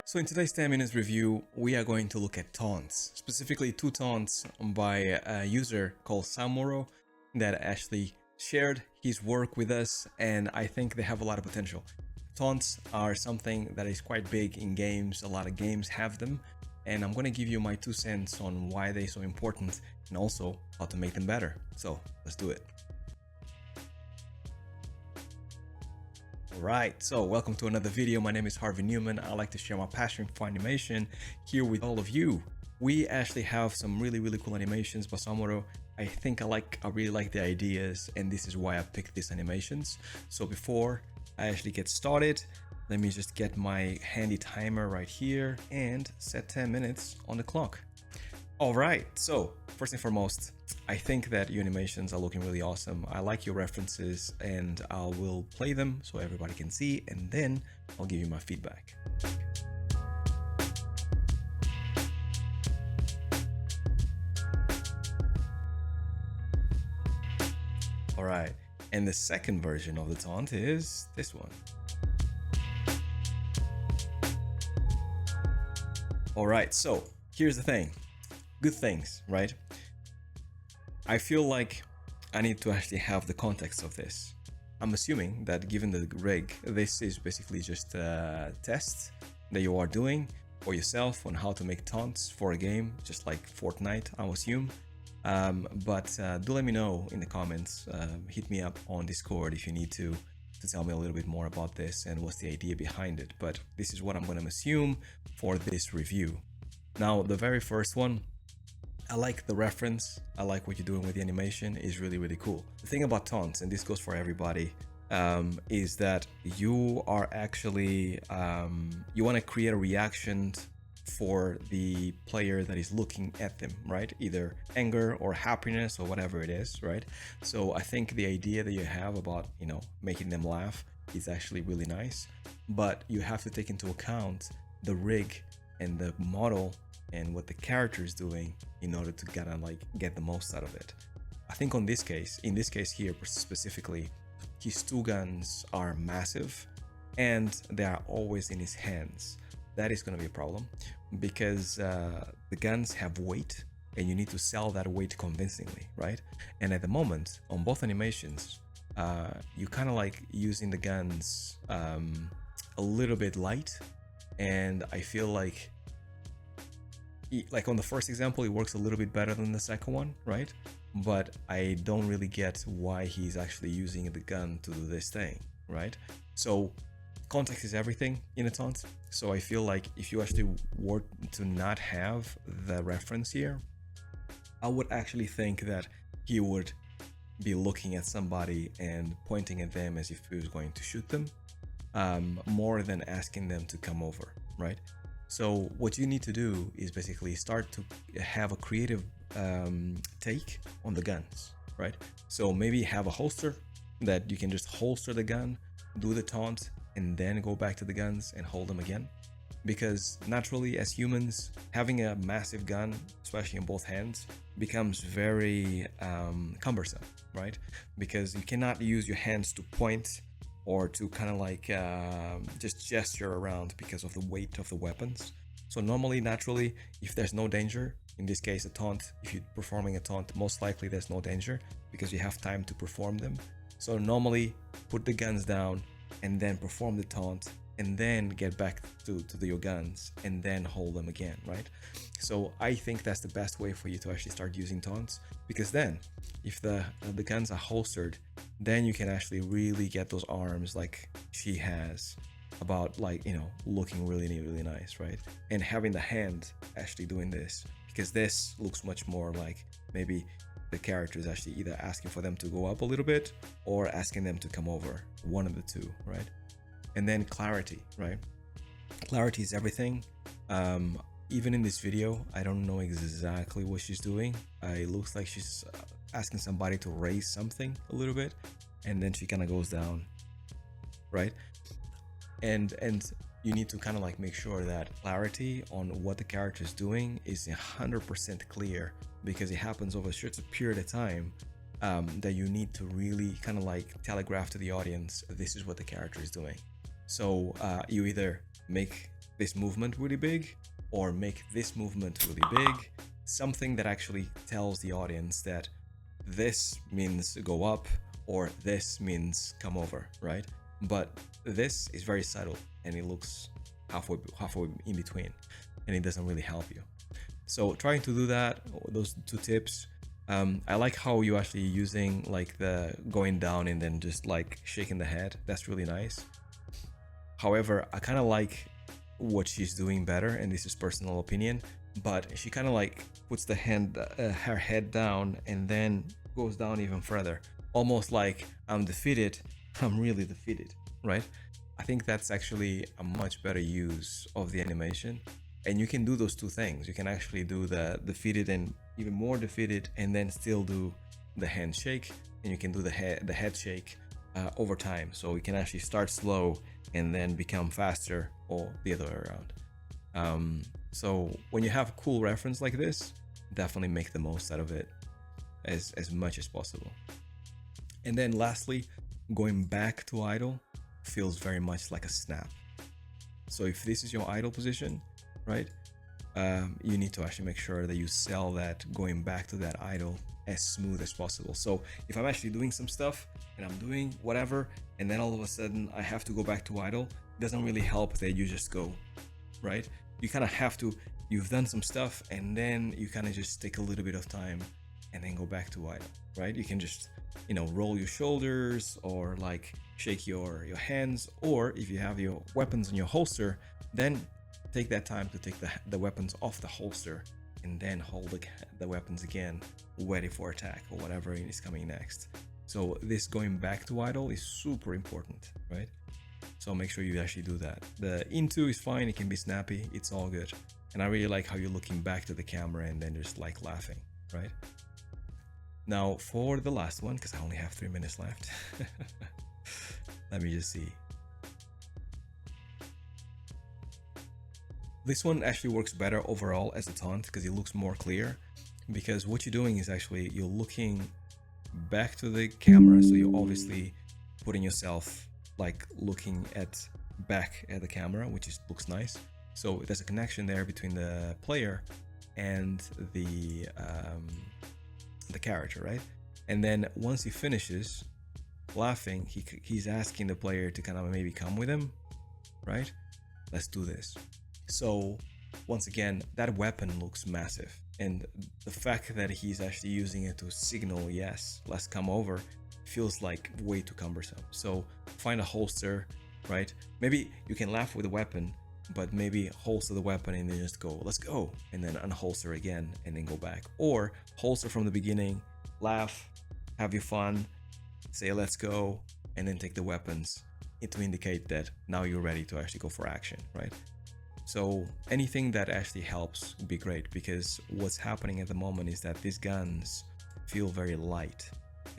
So in today's 10 minutes review, we are going to look at taunts, specifically two taunts by a user called Sumobro that actually shared his work with us, and I think they have a lot of potential. Taunts are something that is quite big in games. A lot of games have them, and I'm going to give you my 2 cents on why they're so important and also how to make them better. So let's do it. Alright, so welcome to another video. My name is Harvey Newman. I like to share my passion for animation here with all of you. We actually have some really cool animations by Sumobro. I really like the ideas, and this is why I picked these animations. So before I actually get started, let me just get my handy timer right here and set 10 minutes on the clock. Alright, so first and foremost, I think that your animations are looking really awesome. I like your references, and I will play them so everybody can see, and then I'll give you my feedback. Alright, and the second version of the taunt is this one. Alright, so here's the thing. Good things, right? I feel like I need to actually have the context of this. I'm assuming that given the rig, this is basically just a test that you are doing for yourself on how to make taunts for a game, just like Fortnite, I assume. But do let me know in the comments, hit me up on Discord if you need to tell me a little bit more about this and what's the idea behind it. But this is what I'm going to assume for this review. Now, the very first one, I like the reference. I like what you're doing with the animation. Is really cool. The thing about taunts, and this goes for everybody, is that you are actually you want to create a reaction for the player that is looking at them, right? Either anger or happiness or whatever it is, right? So I think the idea that you have about, making them laugh is actually really nice, but you have to take into account the rig and the model and what the character is doing in order to get the most out of it. I think in this case here specifically, his two guns are massive and they are always in his hands. That is going to be a problem because the guns have weight and you need to sell that weight convincingly, right? And at the moment on both animations, you kind of like using the guns a little bit light, and I feel like on the first example, it works a little bit better than the second one, right? But I don't really get why he's actually using the gun to do this thing, right? So context is everything in a taunt. So I feel like if you actually were to not have the reference here, I would actually think that he would be looking at somebody and pointing at them as if he was going to shoot them, more than asking them to come over, right? So what you need to do is basically start to have a creative take on the guns, right? So maybe have a holster that you can just holster the gun, do the taunt, and then go back to the guns and hold them again. Because naturally, as humans, having a massive gun, especially in both hands, becomes very cumbersome, right? Because you cannot use your hands to point or to kind of like just gesture around because of the weight of the weapons. So normally, naturally, if there's no danger, in this case a taunt, if you're performing a taunt, most likely there's no danger because you have time to perform them. So normally put the guns down and then perform the taunt and then get back to your guns and then hold them again, right? So I think that's the best way for you to actually start using taunts, because then if the guns are holstered, then you can actually really get those arms like she has, about looking really nice, right? And having the hand actually doing this, because this looks much more like maybe the character is actually either asking for them to go up a little bit or asking them to come over, one of the two, right? And then clarity, right? Clarity is everything. Even in this video, I don't know exactly what she's doing. It looks like she's asking somebody to raise something a little bit, and then she kind of goes down, right? And you need to kind of like make sure that clarity on what the character is doing is 100% clear, because it happens over such a period of time that you need to really kind of like telegraph to the audience, this is what the character is doing. So you either make this movement really big, or make this movement really big. Something that actually tells the audience that this means go up or this means come over, right? But this is very subtle and it looks halfway in between, and it doesn't really help you. So trying to do that, those two tips. I like how you actually using like the going down and then just like shaking the head. That's really nice. However, I kind of like what she's doing better, and this is personal opinion, but she kind of like puts the her head down and then goes down even further, almost like I'm defeated, I'm really defeated, right? I think that's actually a much better use of the animation, and you can do those two things. You can actually do the defeated and even more defeated, and then still do the handshake, and you can do the head shake over time. So you can actually start slow and then become faster, or the other way around. So when you have a cool reference like this, definitely make the most out of it as much as possible. And then lastly, going back to idle feels very much like a snap. So if this is your idle position, right, you need to actually make sure that you sell that going back to that idle as smooth as possible. So if I'm actually doing some stuff and I'm doing whatever, and then all of a sudden I have to go back to idle, it doesn't really help that you just go, right? You kind of have to, you've done some stuff and then you kind of just take a little bit of time and then go back to idle, right? You can just, you know, roll your shoulders or like shake your hands, or if you have your weapons in your holster, then take that time to take the weapons off the holster and then hold the weapons again, ready for attack or whatever is coming next. So this going back to idle is super important, right? So make sure you actually do that. The into is fine, it can be snappy, it's all good. And I really like how you're looking back to the camera and then just like laughing, right? Now for the last one, because I only have 3 minutes left. Let me just see. This one actually works better overall as a taunt because it looks more clear, because what you're doing is actually you're looking back to the camera, so you're obviously putting yourself like looking back at the camera, which looks nice. So there's a connection there between the player and the character, right? And then once he finishes laughing, he's asking the player to kind of maybe come with him, right? Let's do this. So once again, that weapon looks massive, and the fact that he's actually using it to signal, yes, let's come over, feels like way too cumbersome. So find a holster, right? Maybe you can laugh with the weapon, but maybe holster the weapon and then just go, let's go, and then unholster again and then go back. Or holster from the beginning, laugh, have your fun, say let's go, and then take the weapons to indicate that now you're ready to actually go for action, right? So anything that actually helps would be great, because what's happening at the moment is that these guns feel very light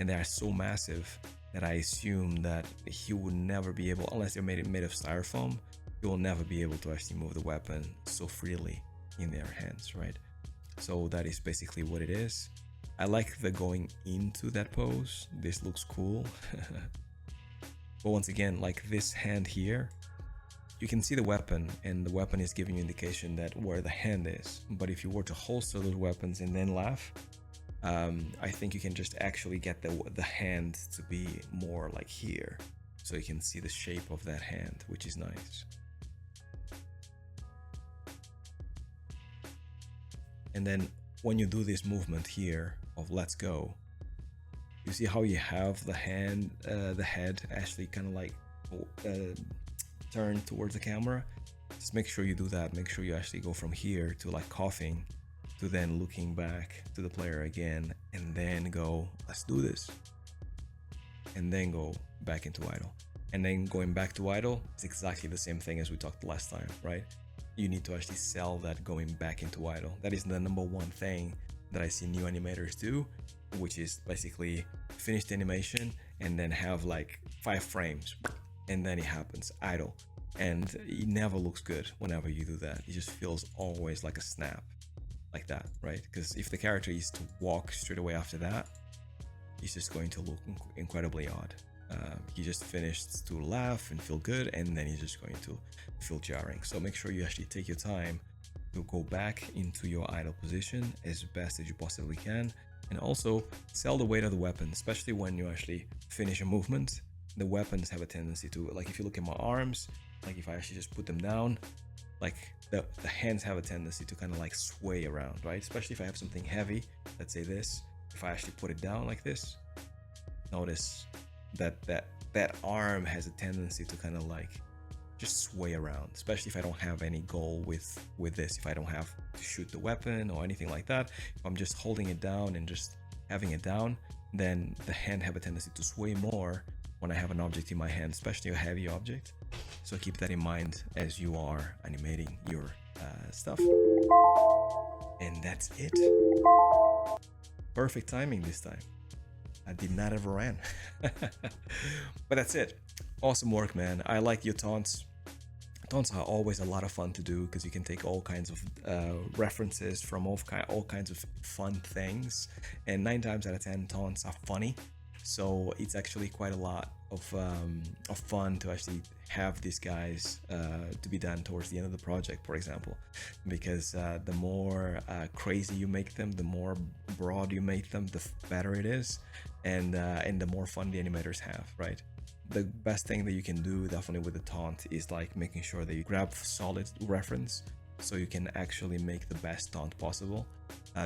and they are so massive that I assume that he would never be able, unless they're made of styrofoam, he will never be able to actually move the weapon so freely in their hands, right? So that is basically what it is. I like the going into that pose. This looks cool. But once again, like this hand here, you can see the weapon, and the weapon is giving you indication that where the hand is. But if you were to holster those weapons and then laugh, I think you can just actually get the hand to be more like here, so you can see the shape of that hand, which is nice. And then when you do this movement here of let's go, you see how you have the hand, the head actually kind of like turn towards the camera. Just make sure you do that. Make sure you actually go from here to like coughing to then looking back to the player again, and then go, let's do this, and then go back into idle. And then going back to idle is exactly the same thing as we talked last time, right? You need to actually sell that going back into idle. That is the number one thing that I see new animators do, which is basically finish the animation and then have like 5 frames and then it happens idle, and it never looks good whenever you do that. It just feels always like a snap like that, right? Because if the character is to walk straight away after that, it's just going to look incredibly odd. he just finished to laugh and feel good, and then he's just going to feel jarring. So make sure you actually take your time to go back into your idle position as best as you possibly can, and also sell the weight of the weapon, especially when you actually finish a movement. The weapons have a tendency to, like if you look at my arms, like if I actually just put them down, like the hands have a tendency to kind of like sway around, right? Especially if I have something heavy, let's say this, if I actually put it down like this, notice that arm has a tendency to kind of like just sway around, especially if I don't have any goal with this, if I don't have to shoot the weapon or anything like that. If I'm just holding it down and just having it down, then the hand have a tendency to sway more when I have an object in my hand, especially a heavy object. So keep that in mind as you are animating your stuff. And that's it. Perfect timing this time. I did not overrun. But that's it. Awesome work, man. I like your taunts. Taunts are always a lot of fun to do because you can take all kinds of references from all kinds of fun things, and 9 times out of 10 taunts are funny. So it's actually quite a lot of fun to actually have these guys to be done towards the end of the project, for example, because the more crazy you make them, the more broad you make them, the better it is, and the more fun the animators have, right? The best thing that you can do definitely with the taunt is like making sure that you grab solid reference so you can actually make the best taunt possible.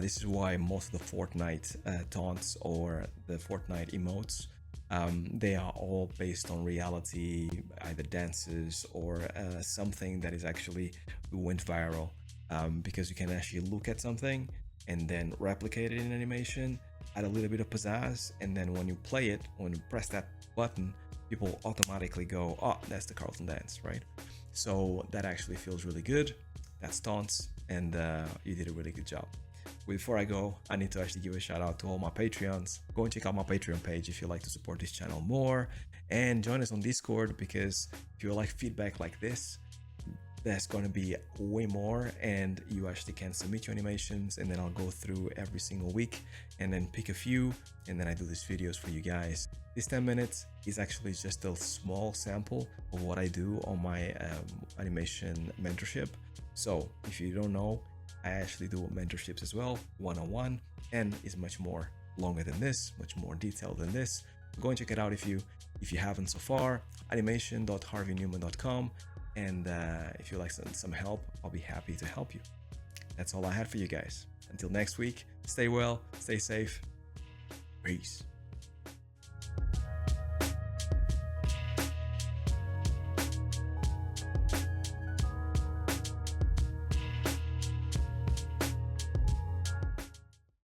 This is why most of the Fortnite taunts or the Fortnite emotes, they are all based on reality, either dances or something that is actually went viral, because you can actually look at something and then replicate it in animation, add a little bit of pizzazz, and then when you play it, when you press that button, people automatically go, oh, that's the Carlton dance, right? So that actually feels really good. That's taunts, and you did a really good job. Before I go, I need to actually give a shout out to all my Patreons. Go and check out my Patreon page if you'd like to support this channel more, and join us on Discord, because if you like feedback like this, there's going to be way more, and you actually can submit your animations, and then I'll go through every single week and then pick a few, and then I do these videos for you guys. This 10 minutes is actually just a small sample of what I do on my animation mentorship. So if you don't know, I actually do mentorships as well, one-on-one, and it's much more longer than this, much more detailed than this. Go and check it out if you haven't so far. animation.harveynewman.com. And if you like some help, I'll be happy to help you. That's all I had for you guys. Until next week, stay well, stay safe. Peace.